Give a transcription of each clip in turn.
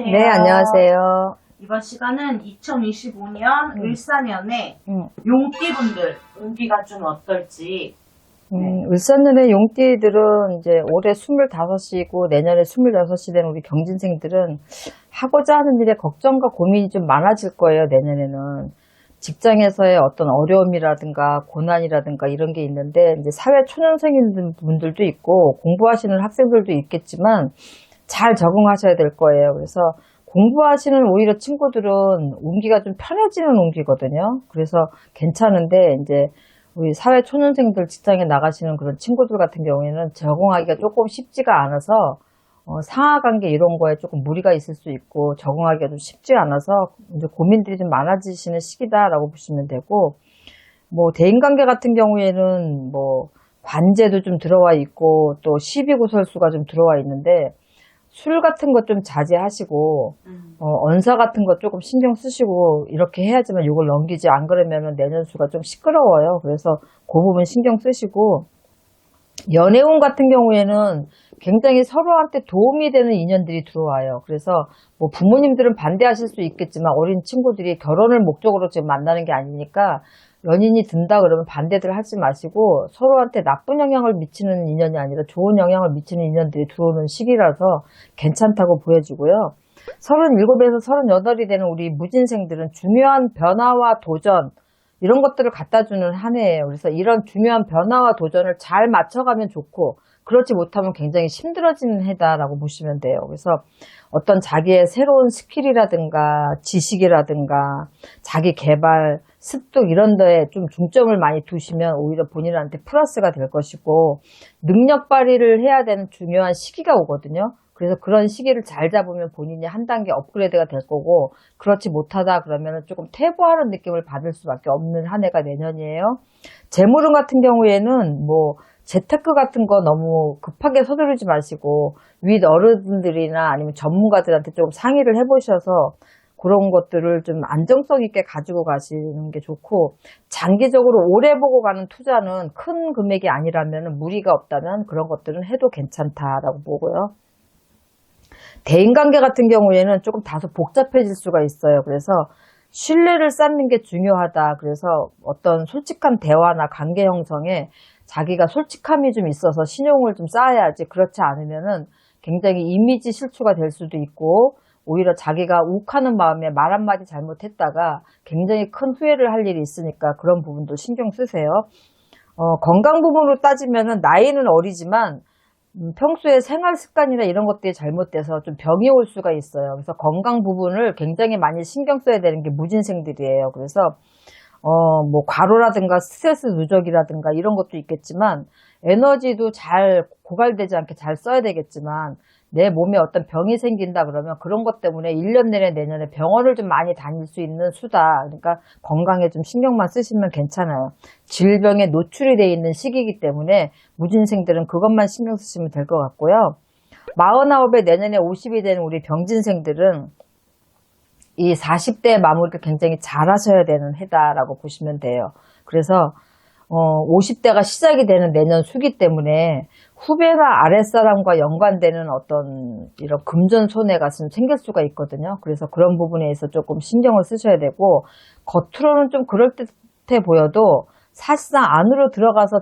안녕하세요. 네, 안녕하세요. 이번 시간은 2025년 을사년에 용띠분들 운기가 좀 어떨지. 울산연의 용띠들은 이제 올해 25이고 내년에 26이 되는 우리 경진생들은 하고자 하는 일에 걱정과 고민이 좀 많아질 거예요, 내년에는. 직장에서의 어떤 어려움이라든가 고난이라든가 이런 게 있는데, 이제 사회 초년생인 분들도 있고 공부하시는 학생들도 있겠지만 잘 적응하셔야 될 거예요. 그래서 공부하시는 오히려 친구들은 운기가 좀 편해지는 운기거든요. 그래서 괜찮은데, 이제 우리 사회 초년생들 직장에 나가시는 그런 친구들 같은 경우에는 적응하기가 조금 쉽지가 않아서 상하관계 이런 거에 조금 무리가 있을 수 있고 적응하기가 좀 쉽지 않아서 이제 고민들이 좀 많아지시는 시기다라고 보시면 되고, 뭐 대인관계 같은 경우에는 뭐 관제도 좀 들어와 있고 또 시비구설수가 좀 들어와 있는데, 술 같은 것 좀 자제하시고 언사 같은 거 조금 신경 쓰시고 이렇게 해야지만 이걸 넘기지, 안 그러면은 내년 수가 좀 시끄러워요. 그래서 그 부분 신경 쓰시고, 연애운 같은 경우에는 굉장히 서로한테 도움이 되는 인연들이 들어와요. 그래서 뭐 부모님들은 반대하실 수 있겠지만 어린 친구들이 결혼을 목적으로 지금 만나는 게 아니니까 연인이 든다 그러면 반대들 하지 마시고, 서로한테 나쁜 영향을 미치는 인연이 아니라 좋은 영향을 미치는 인연들이 들어오는 시기라서 괜찮다고 보여지고요. 37에서 38이 되는 우리 무진생들은 중요한 변화와 도전 이런 것들을 갖다 주는 한 해예요. 그래서 이런 중요한 변화와 도전을 잘 맞춰가면 좋고, 그렇지 못하면 굉장히 힘들어지는 해다라고 보시면 돼요. 그래서 어떤 자기의 새로운 스킬이라든가 지식이라든가 자기 개발, 습득 이런 데에 좀 중점을 많이 두시면 오히려 본인한테 플러스가 될 것이고, 능력 발휘를 해야 되는 중요한 시기가 오거든요. 그래서 그런 시기를 잘 잡으면 본인이 한 단계 업그레이드가 될 거고, 그렇지 못하다 그러면 조금 퇴보하는 느낌을 받을 수밖에 없는 한 해가 내년이에요. 재물운 같은 경우에는 뭐 재테크 같은 거 너무 급하게 서두르지 마시고 윗 어른들이나 아니면 전문가들한테 조금 상의를 해보셔서 그런 것들을 좀 안정성 있게 가지고 가시는 게 좋고, 장기적으로 오래 보고 가는 투자는 큰 금액이 아니라면, 무리가 없다면 그런 것들은 해도 괜찮다라고 보고요. 대인관계 같은 경우에는 조금 다소 복잡해질 수가 있어요. 그래서 신뢰를 쌓는 게 중요하다. 그래서 어떤 솔직한 대화나 관계 형성에 자기가 솔직함이 좀 있어서 신용을 좀 쌓아야지, 그렇지 않으면은 굉장히 이미지 실추가 될 수도 있고, 오히려 자기가 욱하는 마음에 말 한마디 잘못했다가 굉장히 큰 후회를 할 일이 있으니까 그런 부분도 신경 쓰세요. 건강 부분으로 따지면은 나이는 어리지만 평소에 생활 습관이나 이런 것들이 잘못돼서 좀 병이 올 수가 있어요. 그래서 건강 부분을 굉장히 많이 신경 써야 되는 게 무진생들이에요. 그래서 뭐 과로라든가 스트레스 누적이라든가 이런 것도 있겠지만, 에너지도 잘 고갈되지 않게 잘 써야 되겠지만, 내 몸에 어떤 병이 생긴다 그러면 그런 것 때문에 1년 내내 내년에 병원을 좀 많이 다닐 수 있는 수다. 그러니까 건강에 좀 신경만 쓰시면 괜찮아요. 질병에 노출이 돼 있는 시기이기 때문에 무진생들은 그것만 신경 쓰시면 될 것 같고요. 49에 내년에 50이 되는 우리 병진생들은 이 40대 마무리를 굉장히 잘 하셔야 되는 해다라고 보시면 돼요. 그래서 50대가 시작이 되는 내년 수기 때문에 후배나 아랫사람과 연관되는 어떤 이런 금전손해가 좀 생길 수가 있거든요. 그래서 그런 부분에 있어서 조금 신경을 쓰셔야 되고, 겉으로는 좀 그럴듯해 보여도 사실상 안으로 들어가서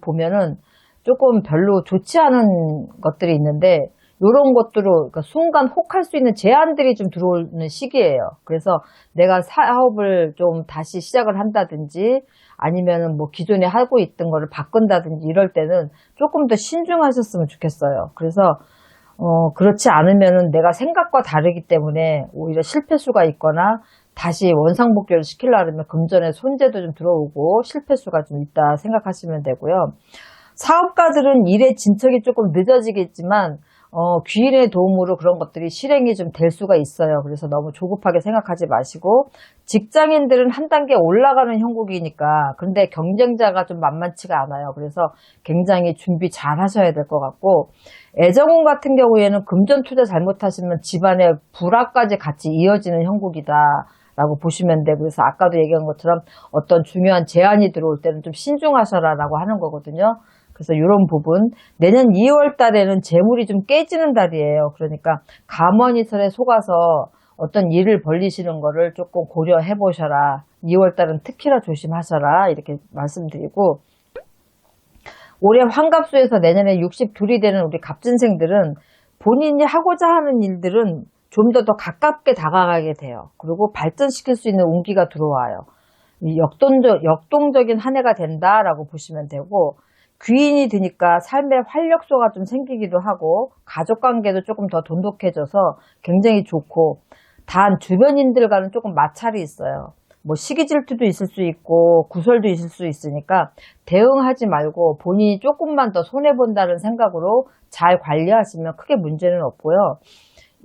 보면은 조금 별로 좋지 않은 것들이 있는데, 이런 것들로 그러니까 순간 혹할 수 있는 제한들이 좀 들어오는 시기예요. 그래서 내가 사업을 좀 다시 시작을 한다든지 아니면은 뭐 기존에 하고 있던 거를 바꾼다든지 이럴 때는 조금 더 신중하셨으면 좋겠어요. 그래서 그렇지 않으면은 내가 생각과 다르기 때문에 오히려 실패수가 있거나 다시 원상복귀를 시키려면 금전에 손재도 좀 들어오고 실패수가 좀 있다 생각하시면 되고요. 사업가들은 일의 진척이 조금 늦어지겠지만 귀인의 도움으로 그런 것들이 실행이 좀 될 수가 있어요. 그래서 너무 조급하게 생각하지 마시고, 직장인들은 한 단계 올라가는 형국이니까, 근데 경쟁자가 좀 만만치가 않아요. 그래서 굉장히 준비 잘 하셔야 될 것 같고, 애정운 같은 경우에는 금전 투자 잘못하시면 집안에 불화까지 같이 이어지는 형국이다 라고 보시면 되고, 그래서 아까도 얘기한 것처럼 어떤 중요한 제안이 들어올 때는 좀 신중하셔라 라고 하는 거거든요. 그래서 이런 부분, 내년 2월 달에는 재물이 좀 깨지는 달이에요. 그러니까 가머니설에 속아서 어떤 일을 벌리시는 거를 조금 고려해 보셔라. 2월 달은 특히나 조심하셔라. 이렇게 말씀드리고, 올해 환갑수에서 내년에 62이 되는 우리 갑진생들은 본인이 하고자 하는 일들은 좀 더 가깝게 다가가게 돼요. 그리고 발전시킬 수 있는 운기가 들어와요. 역동적인 한 해가 된다라고 보시면 되고, 귀인이 드니까 삶의 활력소가 좀 생기기도 하고, 가족관계도 조금 더 돈독해져서 굉장히 좋고, 단 주변인들과는 조금 마찰이 있어요. 뭐 시기 질투도 있을 수 있고 구설도 있을 수 있으니까 대응하지 말고 본인이 조금만 더 손해본다는 생각으로 잘 관리하시면 크게 문제는 없고요.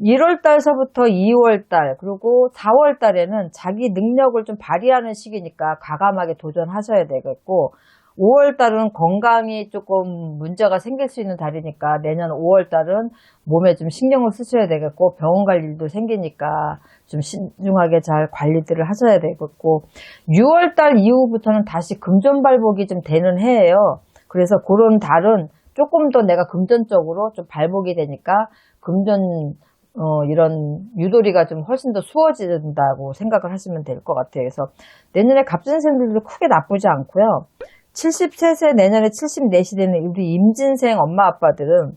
1월 달서부터 2월 달 그리고 4월 달에는 자기 능력을 좀 발휘하는 시기니까 과감하게 도전하셔야 되겠고, 5월 달은 건강이 조금 문제가 생길 수 있는 달이니까 내년 5월 달은 몸에 좀 신경을 쓰셔야 되겠고, 병원 갈 일도 생기니까 좀 신중하게 잘 관리들을 하셔야 되겠고, 6월 달 이후부터는 다시 금전발복이 좀 되는 해예요. 그래서 그런 달은 조금 더 내가 금전적으로 좀 발복이 되니까 금전 이런 유도리가 좀 훨씬 더 수월해진다고 생각을 하시면 될 것 같아요. 그래서 내년에 갑진생들도 크게 나쁘지 않고요. 73세 내년에 74시 되는 우리 임진생 엄마 아빠들은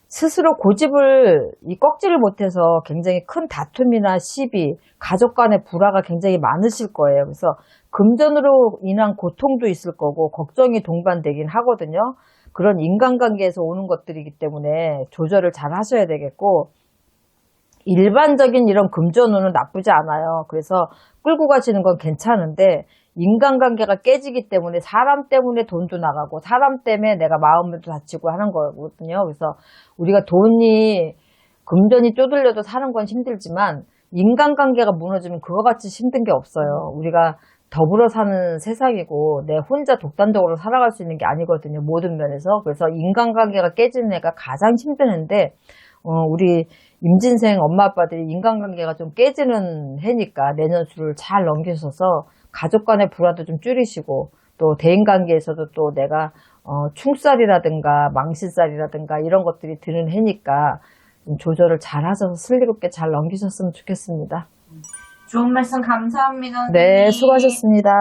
스스로 고집을 꺾지를 못해서 굉장히 큰 다툼이나 시비, 가족 간의 불화가 굉장히 많으실 거예요. 그래서 금전으로 인한 고통도 있을 거고 걱정이 동반되긴 하거든요. 그런 인간관계에서 오는 것들이기 때문에 조절을 잘 하셔야 되겠고, 일반적인 이런 금전운은 나쁘지 않아요. 그래서 끌고 가시는 건 괜찮은데, 인간관계가 깨지기 때문에 사람 때문에 돈도 나가고 사람 때문에 내가 마음도 다치고 하는 거거든요. 그래서 우리가 돈이 금전이 쪼들려도 사는 건 힘들지만 인간관계가 무너지면 그거 같이 힘든 게 없어요. 우리가 더불어 사는 세상이고 내 혼자 독단적으로 살아갈 수 있는 게 아니거든요. 모든 면에서. 그래서 인간관계가 깨지는 애가 가장 힘드는데, 우리 임진생 엄마 아빠들이 인간관계가 좀 깨지는 해니까 내년 수를 잘 넘기셔서 가족 간의 불화도 좀 줄이시고, 또 대인관계에서도 또 내가 충살이라든가 망신살이라든가 이런 것들이 드는 해니까 좀 조절을 잘 하셔서 슬기롭게 잘 넘기셨으면 좋겠습니다. 좋은 말씀 감사합니다. 네, 선생님. 수고하셨습니다.